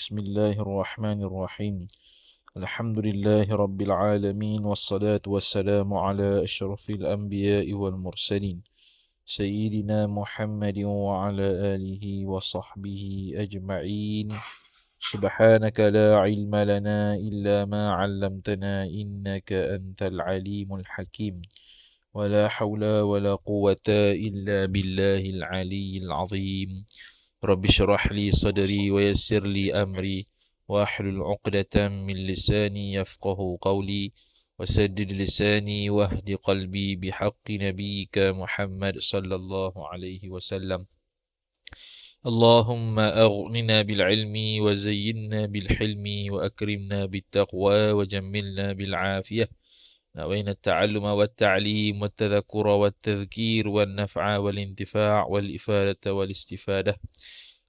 بسم الله الرحمن الرحيم. الحمد لله رب العالمين، والصلاة والسلام على أشرف الأنبياء والمرسلين سيدنا محمد وعلى آله وصحبه أجمعين. سبحانك لا علم لنا إلا ما علمتنا إنك أنت العليم الحكيم. ولا حول ولا قوة إلا بالله العلي العظيم. رب اشرح لي صدري ويسر لي أمري واحلل عقدة من لساني يفقه قولي وسدد لساني واهد قلبي بحق نبيك محمد صلى الله عليه وسلم. اللهم أغننا بالعلم وزينا بالحلم وأكرمنا بالتقوى وجملنا بالعافية. نوينا التعلم والتعليم والتذكر والتذكير والنفع والانتفاع والإفادة والاستفادة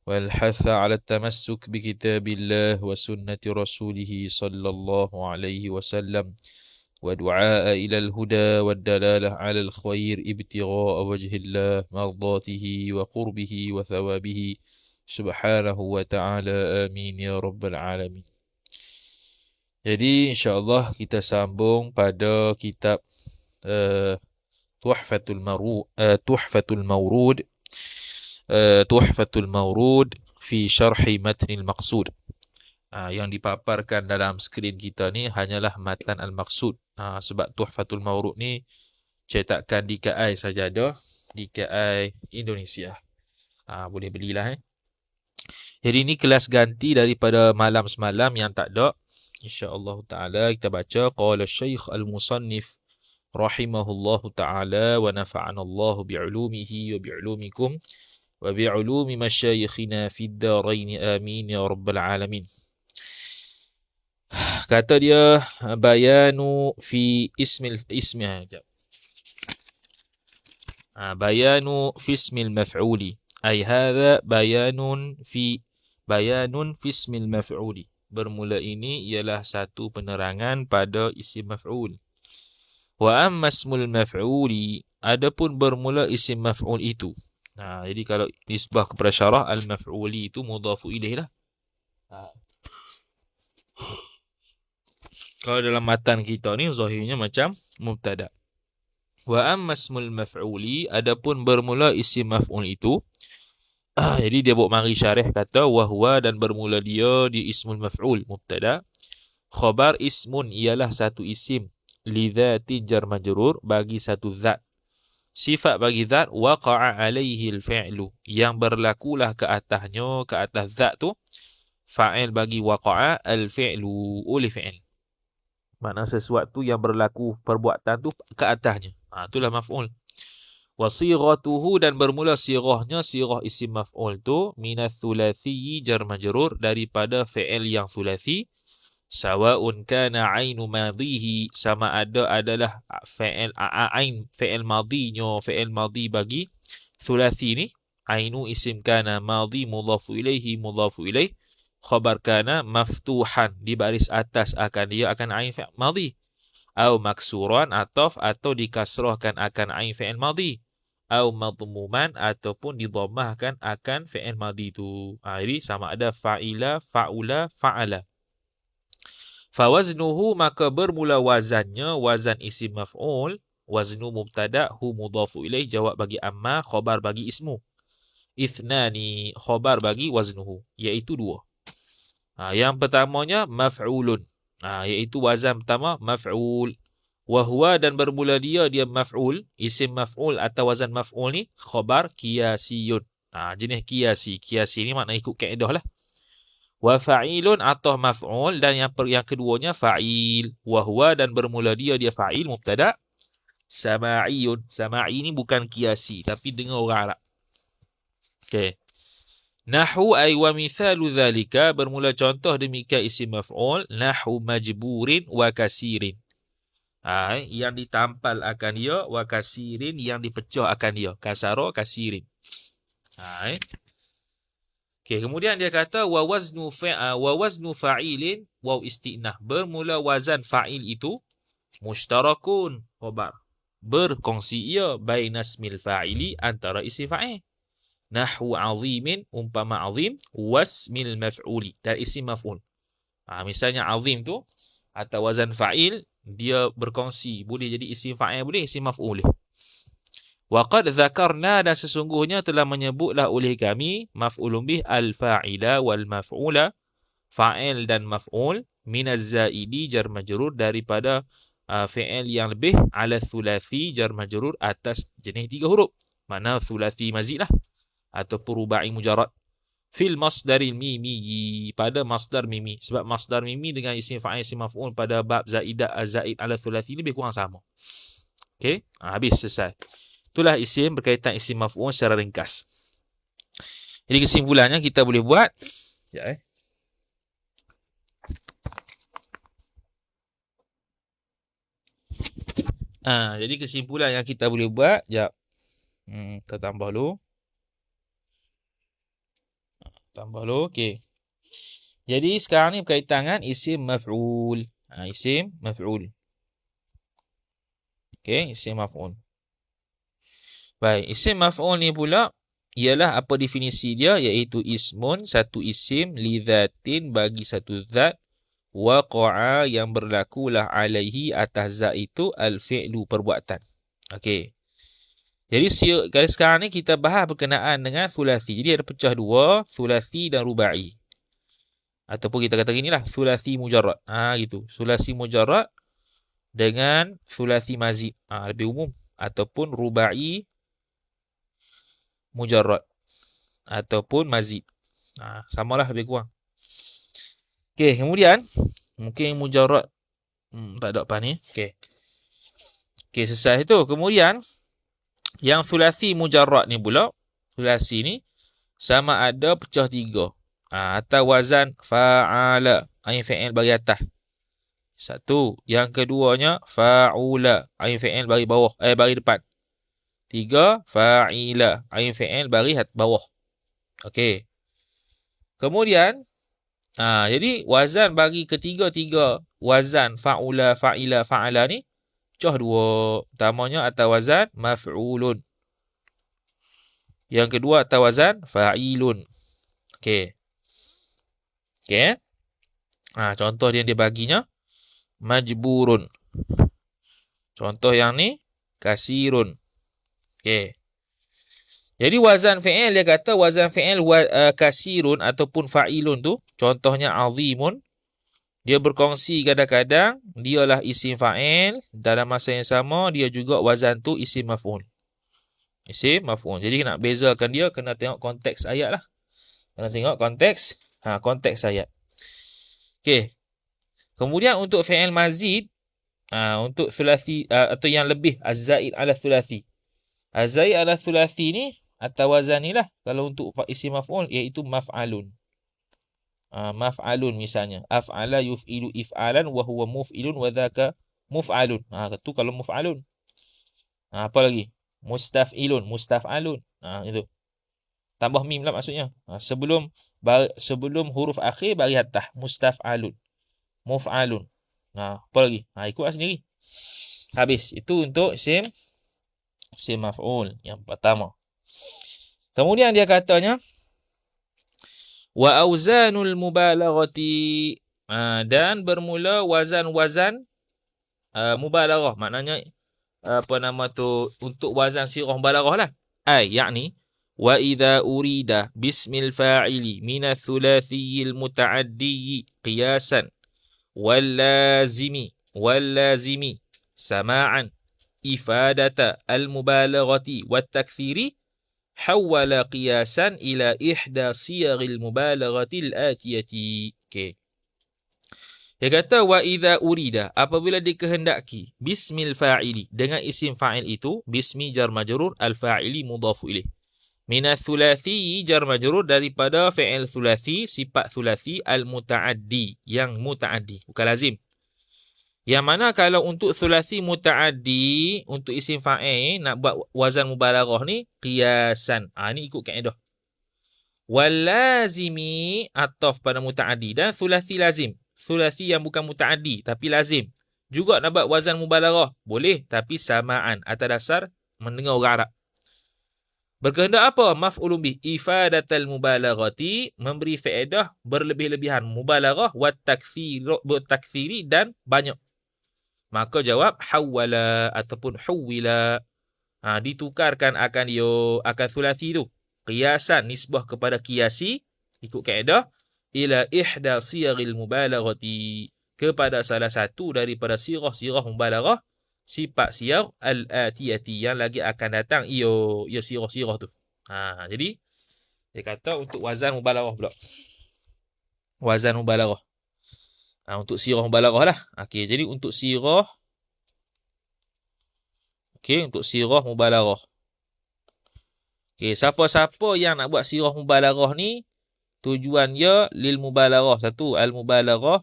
والحث على التمسك بكتاب الله وسنة رسوله صلى الله عليه وسلم، ودعاء إلى الهدى والدلالة على الخير ابتغاء وجه الله مرضاته وقربه وثوابه سبحانه وتعالى. آمين يا رب العالمين. Jadi insyaAllah kita sambung pada kitab Tuhfatul Mawrud Tuhfatul Mawrud fi syarhi matnil maqsud. Yang dipaparkan dalam skrin kita ni hanyalah matan al-maqsud. Sebab Tuhfatul Mawrud ni cetakan DKI saja ada, DKI Indonesia. Boleh belilah. Jadi ini kelas ganti daripada malam semalam yang tak ada. InsyaAllah ta'ala kita baca qala Syekh al-Musannif rahimahullahu ta'ala wa nafa'ana Allah bi'ulumihi wa bi'ulumikum wa bi'ulumi masyayikhina fid darain amin ya rabbal alamin. Kata dia bayanu fi bayanu fi ismil maf'uli ay hadha bayanun fi ismil maf'uli. Bermula ini ialah satu penerangan pada isim maf'ul. Wa amma ismul maf'uli, adapun bermula isim maf'ul itu. Jadi kalau nisbah kepada syarah al-maf'uli itu mudhafu ilaih lah. Kalau dalam matan kita ni zahirnya macam mubtada. Wa amma ismul maf'uli, adapun bermula isim maf'ul itu. Jadi dia buat mari syarih kata wahwa, dan bermula dia di ismul maf'ul mubtada. Khabar ismun ialah satu isim li dzati jar majrur, bagi satu zat. Sifat bagi zat waqa'a alaihi al-fi'lu, yang berlakulah ke atasnya, ke atas zat tu fa'il bagi waqa'a al-fi'lu, oleh fi'il. Makna sesuatu yang berlaku perbuatan tu ke atasnya. Itulah maf'ul. Wa sighatuhu, dan bermula sirahnya, sirah isim maf'ul tu minats thulathi jar majrur, daripada fi'il yang thulathi. Sawa'un kana ainu madhihi, sama ada adalah fi'il ain fi'il madhinya, fi'il madhi bagi thulathi ni. Ainu isim kana, madhi mudhafu ilaihi mudhafu ilaih. Khabar kana maftuhan, di baris atas akan dia akan ain fi'il madhi. Au maksuran, atau dikasrahkan akan ain fi'il madhi. Au madmuman, ataupun didhammahkan akan fi'il madhi tu. Jadi sama ada fa'ila, fa'ula, fa'ala. Fawaznuhu, maka bermula wazannya, wazan isim maf'ul. Waznu mubtada, hu mudhafu ilaih, jawab bagi amma, khabar bagi ismu. Ithnani, khabar bagi waznuhu, iaitu dua. Yang pertamanya maf'ulun, iaitu wazan pertama maf'ul. Wahwa, dan bermula dia maf'ul, isim maf'ul atau wazan maf'ul ni khabar qiyasiyun. Jenis qiyasi. Qiyasi ni makna ikut kaedah lah. Wa fa'ilun atau maf'ul, dan yang keduanya fa'il. Wahwa, dan bermula dia fa'il mubtada. Sama'iyun, sama'i ni bukan qiyasi tapi dengar orang Arab. Okey. Nahu ay wa mithalu dhalika, bermula contoh demikian isim maf'ul. Nahu majburin wa kasirin. Yang ditampal akan dia, wa kasirin, yang dipecah akan dia. Kasara kasirin. Okay, kemudian dia kata wa waznu fa'ilin waw istinah, bermula wazan fa'il itu mushtarakun, khabar berkongsi ia baina ismil fa'ili, antara isim fa'il. Nahwu azimin, umpama azim, wasmil maf'uli, dan isim maf'ul. Misalnya azim tu atau wazan fa'il, dia berkongsi, boleh jadi isim fa'il boleh, isim maf'ul boleh. Wa qad dzakarna, dan sesungguhnya telah menyebutlah oleh kami maf'ulun bih al-fa'ila wal maf'ula, fa'il dan maf'ul, minaz zaidi jar majrur, daripada fi'il yang lebih, ala thulathi jar majrur, atas jenis 3 huruf. Mana thulathi mazid lah, ataupun rubai mujarrad. Fil masdaril mimi, pada masdar mimi. Sebab masdar mimi dengan isim fa'il, isim maf'ul pada bab zaidah zaid ala thulathi lebih kurang sama. Okey, habis, selesai. Itulah isim berkaitan isim maf'ul secara ringkas. Jadi kesimpulannya kita boleh buat. Jadi kesimpulan yang kita boleh buat. Kita tambah dulu. Okey. Jadi sekarang ni berkaitan dengan isim maf'ul. Isim maf'ul. Okey, isim maf'ul. Baik, isim maf'ul ni pula ialah apa definisi dia, iaitu ismun, satu isim, li dzatin, bagi satu zat, waqa'a, yang berlakulah alaihi, atas zat itu, al-fi'lu, perbuatan. Okey. Jadi sekarang ni kita bahas berkenaan dengan thulathi. Jadi ada pecah dua, thulathi dan rubai. Ataupun kita kata ginilah, thulathi mujarrad. Gitu. Thulathi mujarrad dengan thulathi mazid. Lebih umum. Ataupun rubai mujarrad ataupun mazid. Samalah lebih kurang. Okey, kemudian mungkin mujarrad tak ada apa ni. Okey, selesai itu. Kemudian yang thulathi mujarrad ni pula, thulathi ni sama ada pecah 3. Atau wazan fa'ala, ain fi'il bagi atas. Satu. Yang keduanya fa'ula, ain fi'il bagi bawah, bagi depan. 3. Fa'ila, ain fi'il bagi bawah. Okey. Kemudian jadi wazan bagi ketiga-tiga wazan fa'ula, fa'ila, fa'ala ni pecah 2. Pertamanya atas wazan maf'ulun. Yang kedua atas wazan fa'ilun. Okey. Contoh yang dia baginya majburun. Contoh yang ni kasirun. Okey. Jadi wazan fi'il, dia kata wazan fi'il kasirun ataupun fa'ilun tu, contohnya azimun, dia berkongsi kadang-kadang dialah isim fa'il, dalam masa yang sama dia juga wazan tu isim maf'ul. Isim maf'ul. Jadi nak bezakan dia, kena tengok konteks ayat lah. Kena tengok konteks ayat. Okey. Kemudian untuk fi'il mazid, untuk thulathi atau yang lebih, az-zaid ala thulathi. Az-zaid ala thulathi ni atau wazan ni lah, kalau untuk isim maf'ul, iaitu maf'alun. Maf'alun misalnya. Af'ala yuf'ilu if'alan wa huwa muf'ilun wa dhaka muf'alun. Itu kalau muf'alun. Apa lagi? Mustaf'ilun, mustaf'alun. Itu. Tambah mim lah maksudnya. Sebelum huruf akhir bagi atas. Mustaf'alun. Muf'alun. Apa lagi? Ikut sendiri. Habis. Itu untuk isim maf'ul yang pertama. Kemudian dia katanya wa auzanul mubalaghati, dan bermula wazan-wazan mubalaghah, maknanya untuk wazan sirah mubalaghah lah. Yakni wa idza urida bismil fa'ili min ats-tsulathiyil muta'addi qiyasan wal lazimi sama'an ifadata al-mubalaghati wat takthiri hawala qiyasan ila ihda siyaril mubalaghati al-atiyati. Okey. Dia kata wa idza urida, apabila dikehendaki, bismil fa'ili, dengan isim fa'il itu, bismi jar majrur, al-fa'ili mudhafu ilaih. Minats thulathi jar majrur, daripada fi'il thulathi, sifat thulathi, al-muta'addi, yang muta'addi, bukan lazim. Yang mana kalau untuk thulathi muta'addi, untuk isim fa'il, nak buat wazan mubalaghah ni, qiyasan. Ni ikut kaedah. Wal lazimi, ataf pada muta'addi. Dan thulathi lazim. Thulathi yang bukan muta'addi, tapi lazim. Juga nak buat wazan mubalaghah. Boleh, tapi samaan. Atas dasar mendengar orang Arab. Berkehendak apa? Maf'ulun bih. Ifadatal mubalaghati, memberi faedah berlebih-lebihan. Mubalaghah wa takthiri dan banyak. Maka jawab hawwala ataupun huwila. Ditukarkan akan akan sulasi tu. Qiyasan nisbah kepada qiyasi ikut kaedah ila ihda siyaril mubalaghati, kepada salah satu daripada sirah-sirah mubalaghah, sifat siyar al-atiyati yang lagi akan datang ia sirah-sirah tu. Jadi dia kata untuk wazan mubalaghah pula. Wazan mubalaghah. Untuk sirah mubalaghah lah. Okey, jadi untuk sirah mubalaghah. Okey, siapa-siapa yang nak buat sirah mubalaghah ni tujuannya lil mubalaghah. Satu, al mubalaghah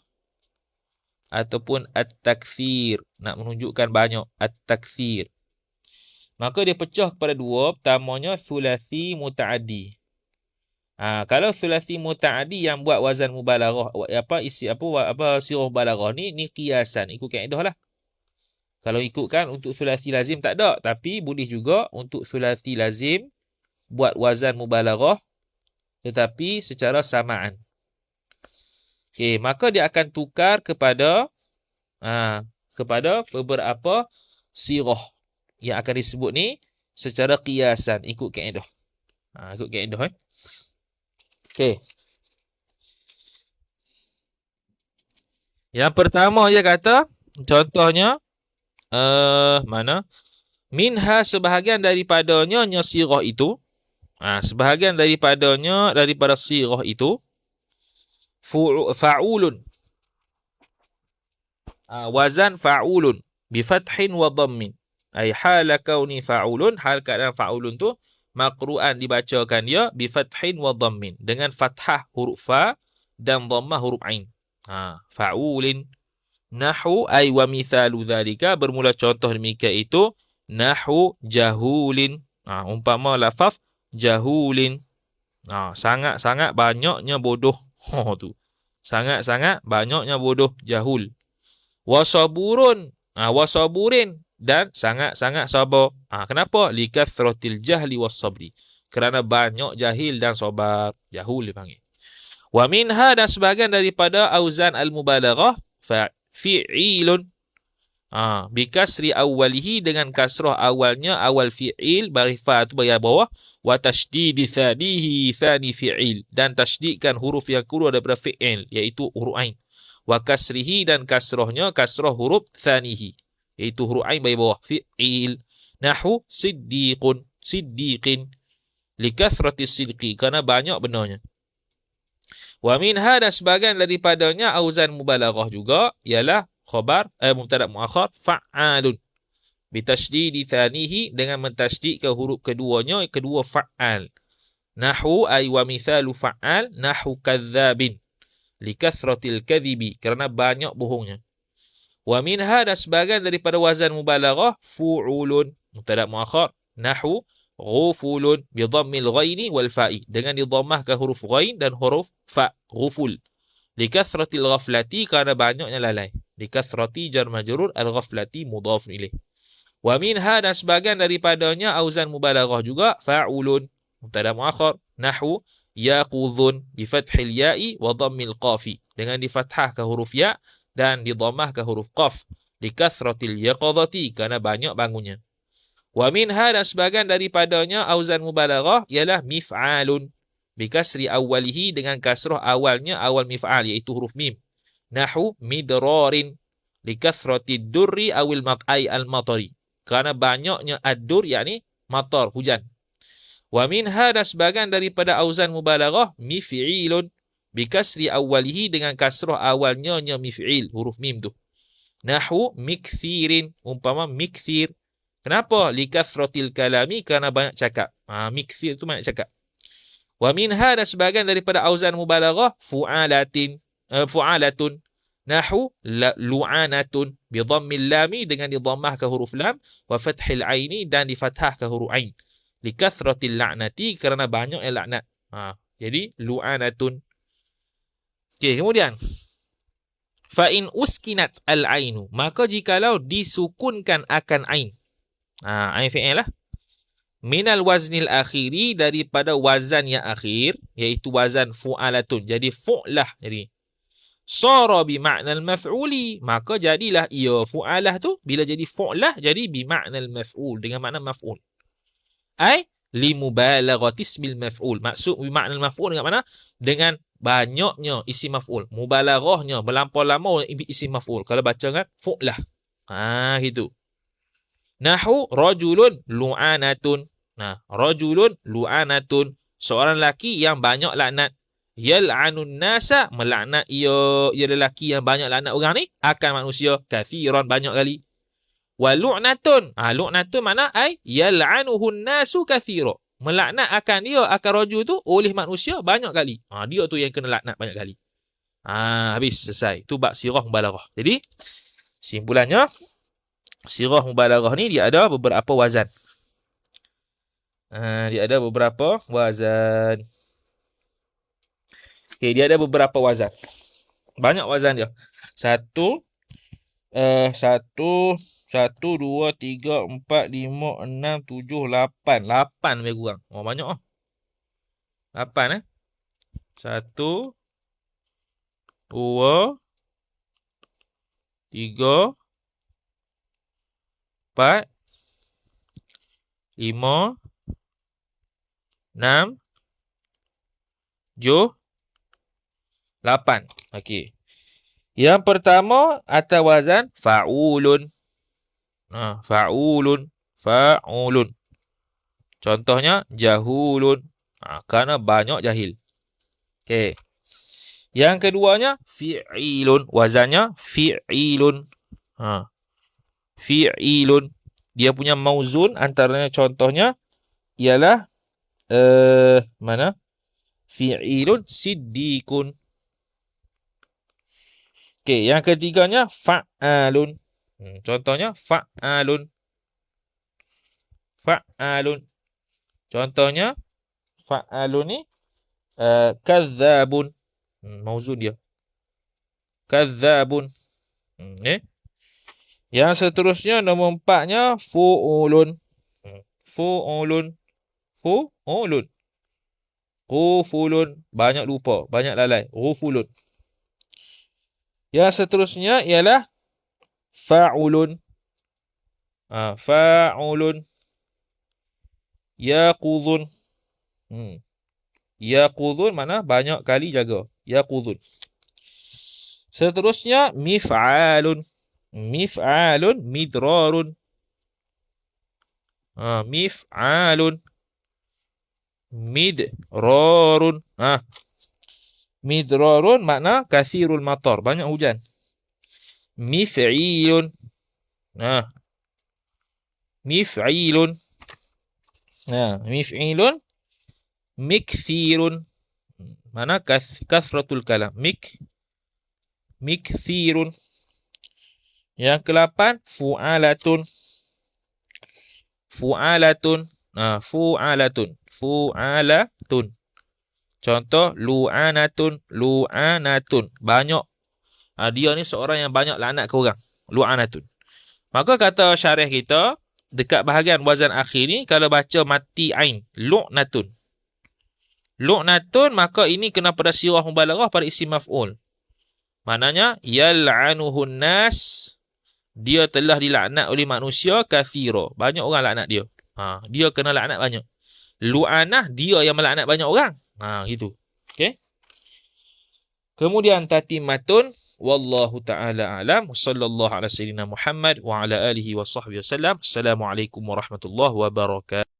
ataupun at-takthir, nak menunjukkan banyak, at-takthir. Maka dia pecah kepada dua. Pertamanya sulasi muta'addi. Kalau sulasi muta'addi yang buat wazan mubalaghah, sirah mubalaghah ni qiyasan, ikut kaedah lah. Kalau ikutkan untuk sulasi lazim tak ada, tapi boleh juga untuk sulasi lazim buat wazan mubalaghah tetapi secara samaan. Okey, maka dia akan tukar kepada beberapa sirah yang akan disebut ni secara qiyasan, ikut kaedah. Ikut kaedah. Okey. Yang pertama dia kata, contohnya mana? Minha, sebahagian daripadanya sirah itu. Sebahagian daripada sirah itu fa'ulun. Wazan fa'ulun bifathin wa dhammin. Ay hala kauni fa'ulun, hal keadaan fa'ulun tu maqru'an, dibacakan dia bifathin wa dhammin, dengan fathah huruf fa dan dhammah huruf ain. Fa'ulin. Nahu ay wa mithalu dhalika, bermula contoh demikian itu nahu jahulin. Umpama lafaz jahulin. Sangat-sangat banyaknya bodoh. Tu. Sangat-sangat banyaknya bodoh, jahul. Wasaburun. Wasaburin. Dan sangat-sangat sabar. Kenapa? Likathratil jahli wassabri. Kerana banyak jahil dan sabar. Jahul dipanggil. Wa minha, dan sebahagian daripada auzan al-mubalaghah fi'ilun. Bikasri awalihi, dengan kasrah awalnya, awal fi'il, barifa atau bagi bawah, wa tashdidi thanihi thani fi'il, dan tashdidkan huruf yang kedua daripada fi'il, iaitu huruf ain. Wa kasrihi, dan kasrahnya kasrah huruf thanihi, iaitu huruf ain bagi bawah, fi'il. Nahu siddiqun, siddiqin, likathratis sidqi, kerana banyak benarnya. Wa minha, dan sebahagian daripadanya auzan mubalaghah juga ialah khabar mubtada muakhar fa'alun bitasydidi thanihi, dengan mentasydid ke huruf keduanya, kedua fa'al. Nahu ay wa mithalu fa'al nahu kadzabin likathratil kadhibi, kerana banyak bohongnya. Wa minha, dan sebahagian daripada wazan mubalaghah fu'ulun mubtada muakhar nahu ghufulun bi dhammil ghaini wal fa'i, dengan didhammahkan huruf ghain dan huruf fa, ghuful. Likathratil ghaflati, kerana banyaknya lalai. Likathrati jar majrur, al-ghaflati mudhaf ilaih. Wa minha, dan sebahagian daripadanya auzan mubalaghah juga fa'ulun mubtada muakhar nahu yaqudhun bi fathil ya'i wa dhammil qafi, dengan difathah ke huruf ya dan didhammah ke huruf qaf. Likathratil yaqadhati, kerana banyak bangunnya. Wa minha, dan sebahagian daripadanya auzan mubalaghah ialah mif'alun bikasri awalihi, dengan kasrah awalnya, awal mif'al, iaitu huruf mim. Nahu midrarin likathrati durri awil mat'ai al-matari, kerana banyaknya ad-dur, yakni matar, hujan. Wa minha, dan sebahagian daripada auzan mubalaghah mif'ilun bikasri awalihi, dengan kasrah awalnya mif'il, huruf mim tu. Nahu mikthirin, umpama mikthir. Kenapa? Likathratil kalami, kerana banyak cakap. Mikthir tu banyak cakap. Wa minha, dan sebahagian daripada auzan mubalaghah fu'alatun nahu lu'anatun bi dhammil lami, dengan didhammah ke huruf lam, wa fathil aini, dan difathah ke huruf ain. Likathratil la'nati, kerana banyak laknat. Jadi lu'anatun. Okey, kemudian fa in uskinat al-ainu, maka jikalau disukunkan akan ain. Ain fi'il lah. minal waznil akhiri, daripada wazan yang akhir, iaitu wazan fu'alatun. Jadi fu'lah. Jadi sara bi ma'nal maf'uli, maka jadilah ia fu'alah tu bila jadi fu'lah jadi bi ma'nal maf'ul, dengan makna maf'ul. Ai li mubalaghati ismil maf'ul. Maksud bi ma'nal maf'ul dengan mana? Dengan banyaknya isi maf'ul. Mubalaghahnya melampau lama isi maf'ul. Kalau baca kan fu'lah. Gitu. Nahu rajulun lu'anatun. Rajulun lu'anatun, seorang lelaki yang banyak laknat. Yal'anun nasa, melaknat ia lelaki yang banyak laknat orang ni akan manusia kathiran, banyak kali. Wa lu'natun, lu'natun mana ai yal'anuhun nasu kathira, melaknat akan dia, akan rajul tu oleh manusia banyak kali. Dia tu yang kena laknat banyak kali. Habis, selesai. Tu bab sirah mubalaghah. Jadi simpulannya, sirah mubalaghah ni dia ada beberapa wazan. Dia ada beberapa wazan. Okay, dia ada beberapa wazan. Banyak wazan dia. 1, 2, 3, 4, 5, 6, 7, 8. 8 lebih kurang. Banyak lah. 8 1, 2, 3, 4, 5, 6, 7, 8. Okey. Yang pertama atas wazan fa'ulun. Fa'ulun. Contohnya jahulun. Kerana banyak jahil. Okey. Yang keduanya fi'ilun. Wazannya fi'ilun. Fi'ilun. Dia punya mauzun antaranya contohnya ialah mana? Fi'ilun siddiqun. Okey, yang ketiganya fa'alun. Contohnya fa'alun. Contohnya fa'alun ni kadzabun. Mauzun dia. Kadzabun. Yang seterusnya nombor 4-nya fu'ulun. Ghufulun. Banyak lupa, banyak lalai. Ghufulun. Yang seterusnya ialah fa'ulun. Fa'ulun. Yaqudhun. Yaqudhun mana banyak kali jaga. Yaqudhun. Seterusnya mif'alun. Midrarun. Mif'alun. Midrarun. Midrarun makna kathirul matar, banyak hujan. Mif'ilun. Mif'ilun. Mif'ilun. Mikthirun. Mana kathratul kalam. Mikthirun. Yang ke-8 fu'alatun. Fu'alatun. Contoh lu'anatun. Banyak. Dia ni seorang yang banyak laknat ke orang. Lu'anatun. Maka kata syarih kita, dekat bahagian wazan akhir ni, kalau baca mati ain, lu'natun. Maka ini kena pada sirah mubalaghah pada isim maf'ul. Maknanya yal'anuhun nas, dia telah dilaknat oleh manusia kathira. Banyak orang laknat dia. Dia kena laknat banyak. Lu'anah, dia yang melaknat banyak orang. Gitu. Okey. Kemudian tatimatun, wallahu ta'ala a'lam, sallallahu ala sayyidina Muhammad wa ala alihi wa sahbihi wasallam. Assalamualaikum warahmatullahi wabarakatuh.